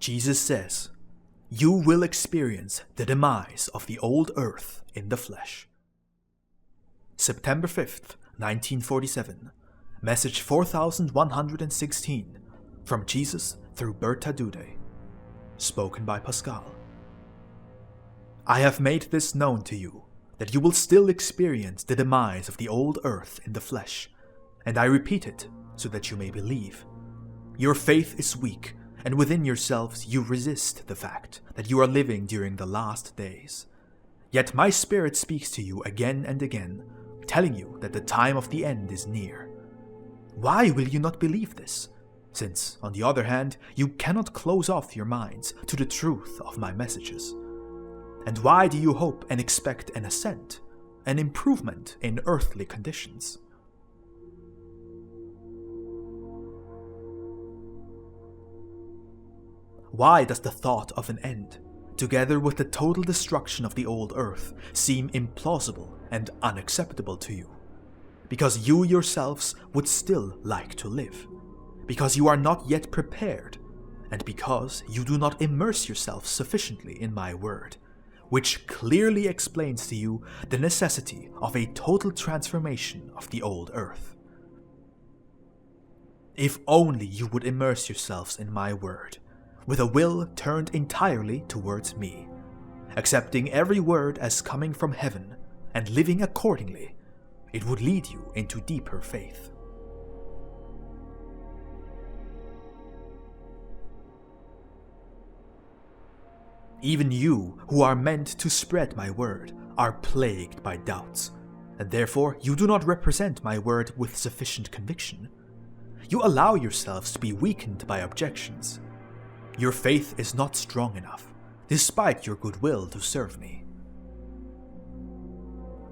Jesus says, "You will experience the demise of the old earth in the flesh." September 5th, 1947. Message 4116 from Jesus Thru Bertha Dudde. Spoken by Pascal. I have made this known to you, that you will still experience the demise of the old earth in the flesh, and I repeat it so that you may believe. Your faith is weak, and within yourselves you resist the fact that you are living during the last days. Yet my Spirit speaks to you again and again, telling you that the time of the end is near. Why will you not believe this? Since, on the other hand, you cannot close off your minds to the truth of my messages. And why do you hope and expect an ascent, an improvement in earthly conditions? Why does the thought of an end, together with the total destruction of the old earth, seem implausible and unacceptable to you? Because you yourselves would still like to live, because you are not yet prepared, and because you do not immerse yourself sufficiently in my word, which clearly explains to you the necessity of a total transformation of the old earth. If only you would immerse yourselves in my word, with a will turned entirely towards me, accepting every word as coming from heaven and living accordingly, it would lead you into deeper faith. Even you, who are meant to spread my word, are plagued by doubts, and therefore you do not represent my word with sufficient conviction. You allow yourselves to be weakened by objections. Your faith is not strong enough, despite your goodwill to serve me.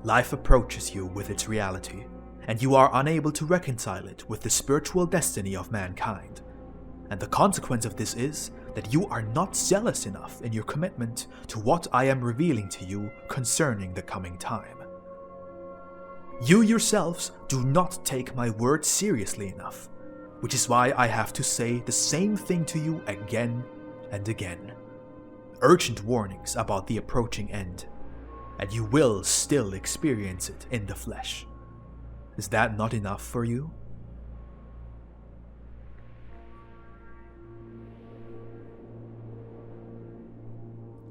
Life approaches you with its reality, and you are unable to reconcile it with the spiritual destiny of mankind. And the consequence of this is that you are not zealous enough in your commitment to what I am revealing to you concerning the coming time. You yourselves do not take my word seriously enough, which is why I have to say the same thing to you again and again. Urgent warnings about the approaching end, and you will still experience it in the flesh. Is that not enough for you?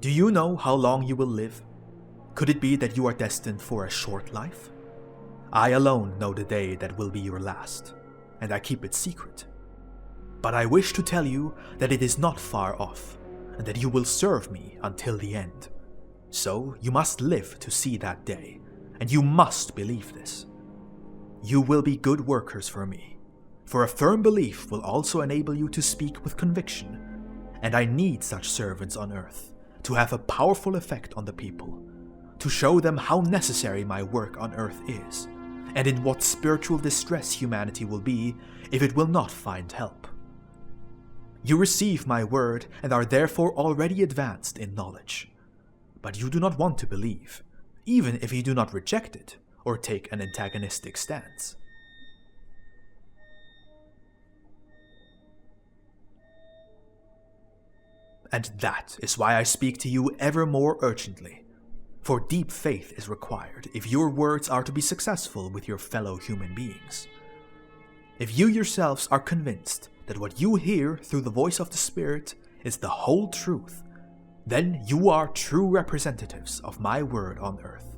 Do you know how long you will live? Could it be that you are destined for a short life? I alone know the day that will be your last, and I keep it secret. But I wish to tell you that it is not far off, and that you will serve me until the end. So you must live to see that day, and you must believe this. You will be good workers for me, for a firm belief will also enable you to speak with conviction, and I need such servants on earth, to have a powerful effect on the people, to show them how necessary my work on earth is, and in what spiritual distress humanity will be if it will not find help. You receive my word and are therefore already advanced in knowledge, but you do not want to believe, even if you do not reject it or take an antagonistic stance. And that is why I speak to you ever more urgently, for deep faith is required if your words are to be successful with your fellow human beings. If you yourselves are convinced that what you hear through the voice of the Spirit is the whole truth, then you are true representatives of my word on earth.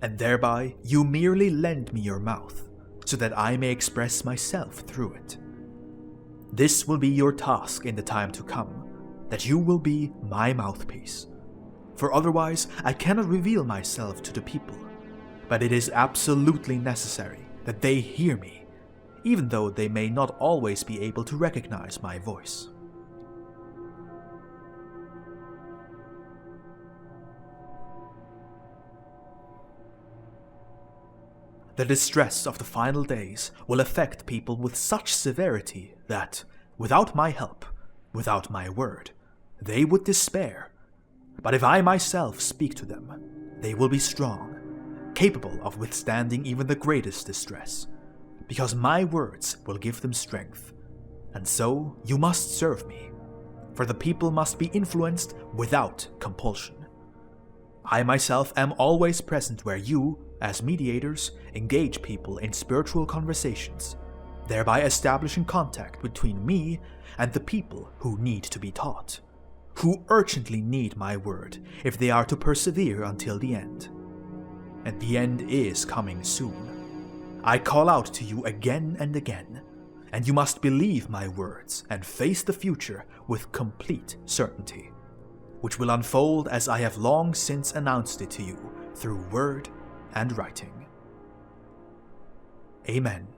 And thereby you merely lend me your mouth, so that I may express myself through it. This will be your task in the time to come, that you will be my mouthpiece. For otherwise I cannot reveal myself to the people, but it is absolutely necessary that they hear me, even though they may not always be able to recognize my voice. The distress of the final days will affect people with such severity that, without my help, without my word, they would despair. But if I myself speak to them, they will be strong, capable of withstanding even the greatest distress, because my words will give them strength. And so you must serve me, for the people must be influenced without compulsion. I myself am always present where you, as mediators, engage people in spiritual conversations, thereby establishing contact between me and the people who need to be taught, who urgently need my word if they are to persevere until the end. And the end is coming soon. I call out to you again and again, and you must believe my words and face the future with complete certainty, which will unfold as I have long since announced it to you through word and writing. Amen.